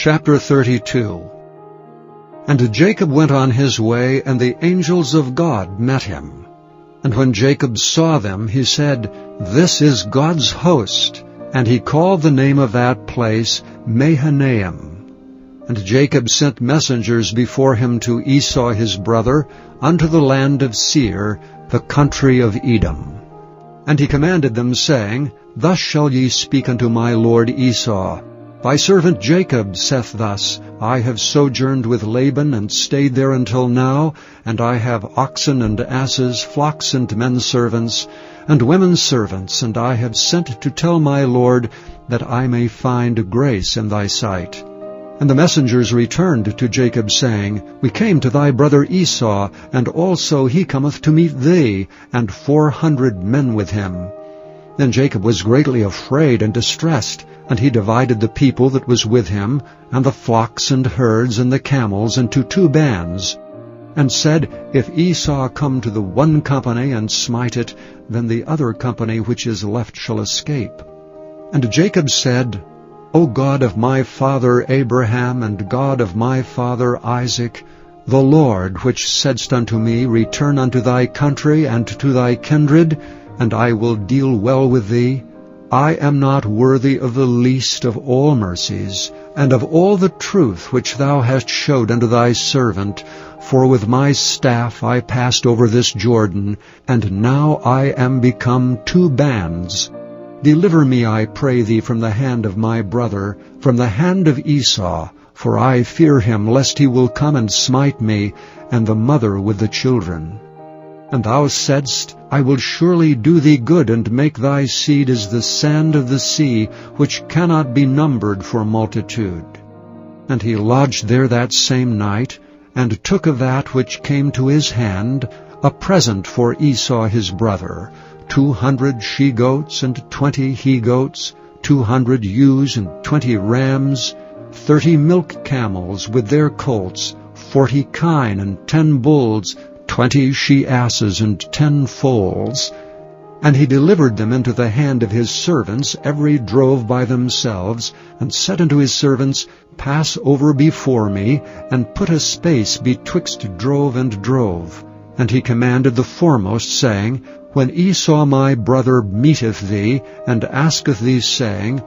Chapter 32. And Jacob went on his way, and the angels of God met him. And when Jacob saw them, he said, "This is God's host." And he called the name of that place Mahanaim. And Jacob sent messengers before him to Esau his brother, unto the land of Seir, the country of Edom. And he commanded them, saying, Thus shall ye speak unto my lord Esau, Thy servant Jacob saith thus, I have sojourned with Laban, and stayed there until now, and I have oxen and asses, flocks and men servants, and women servants, and I have sent to tell my lord, that I may find grace in thy sight. And the messengers returned to Jacob, saying, We came to thy brother Esau, and also he cometh to meet thee, and 400 men with him. Then Jacob was greatly afraid and distressed, and he divided the people that was with him, and the flocks and herds and the camels, into 2 bands, and said, If Esau come to the one company and smite it, then the other company which is left shall escape. And Jacob said, O God of my father Abraham, and God of my father Isaac, the Lord which saidst unto me, Return unto thy country and to thy kindred, and I will deal well with thee, I am not worthy of the least of all mercies, and of all the truth which thou hast showed unto thy servant, for with my staff I passed over this Jordan, and now I am become 2 bands. Deliver me, I pray thee, from the hand of my brother, from the hand of Esau, for I fear him, lest he will come and smite me, and the mother with the children. And thou saidst, I will surely do thee good, and make thy seed as the sand of the sea, which cannot be numbered for multitude. And he lodged there that same night, and took of that which came to his hand a present for Esau his brother, 200 she-goats and 20 he-goats, 200 ewes and 20 rams, 30 milk camels with their colts, 40 kine and 10 bulls, 20 she-asses and 10 foals. And he delivered them into the hand of his servants, every drove by themselves, and said unto his servants, Pass over before me, and put a space betwixt drove and drove. And he commanded the foremost, saying, When Esau my brother meeteth thee, and asketh thee, saying,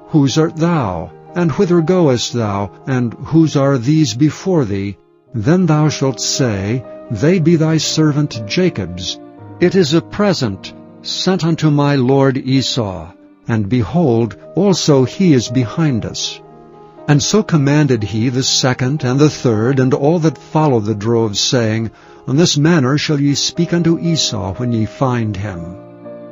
Whose art thou? And whither goest thou? And whose are these before thee? Then thou shalt say, They be thy servant Jacob's. It is a present sent unto my lord Esau, and behold, also he is behind us. And so commanded he the second and the third, and all that follow the droves, saying, On this manner shall ye speak unto Esau when ye find him.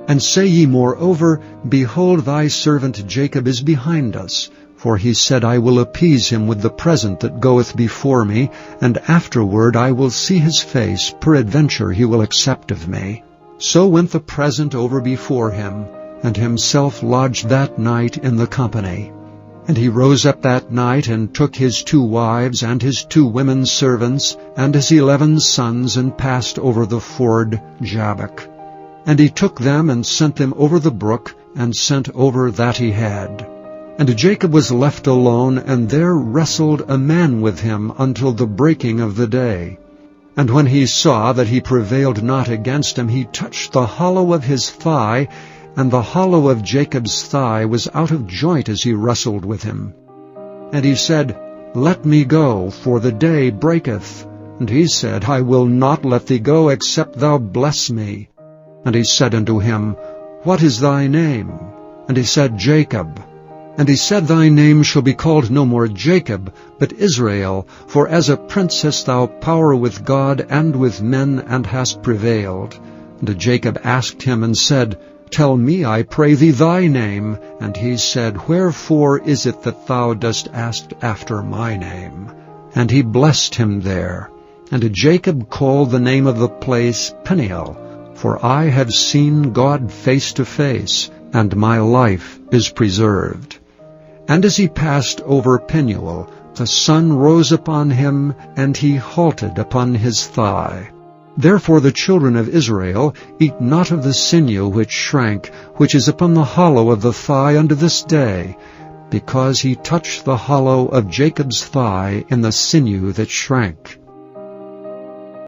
And say ye moreover, Behold, thy servant Jacob is behind us, for he said, I will appease him with the present that goeth before me, and afterward I will see his face, peradventure he will accept of me. So went the present over before him, and himself lodged that night in the company. And he rose up that night, and took his 2 wives, and his 2 women servants, and his 11 sons, and passed over the ford Jabbok. And he took them, and sent them over the brook, and sent over that he had. And Jacob was left alone, and there wrestled a man with him until the breaking of the day. And when he saw that he prevailed not against him, he touched the hollow of his thigh, and the hollow of Jacob's thigh was out of joint as he wrestled with him. And he said, Let me go, for the day breaketh. And he said, I will not let thee go, except thou bless me. And he said unto him, What is thy name? And he said, Jacob. And he said, Thy name shall be called no more Jacob, but Israel, for as a prince hast thou power with God and with men, and hast prevailed. And Jacob asked him, and said, Tell me, I pray thee, thy name. And he said, Wherefore is it that thou dost ask after my name? And he blessed him there. And Jacob called the name of the place Peniel, for I have seen God face to face, and my life is preserved. And as he passed over Peniel, the sun rose upon him, and he halted upon his thigh. Therefore the children of Israel eat not of the sinew which shrank, which is upon the hollow of the thigh unto this day, because he touched the hollow of Jacob's thigh in the sinew that shrank.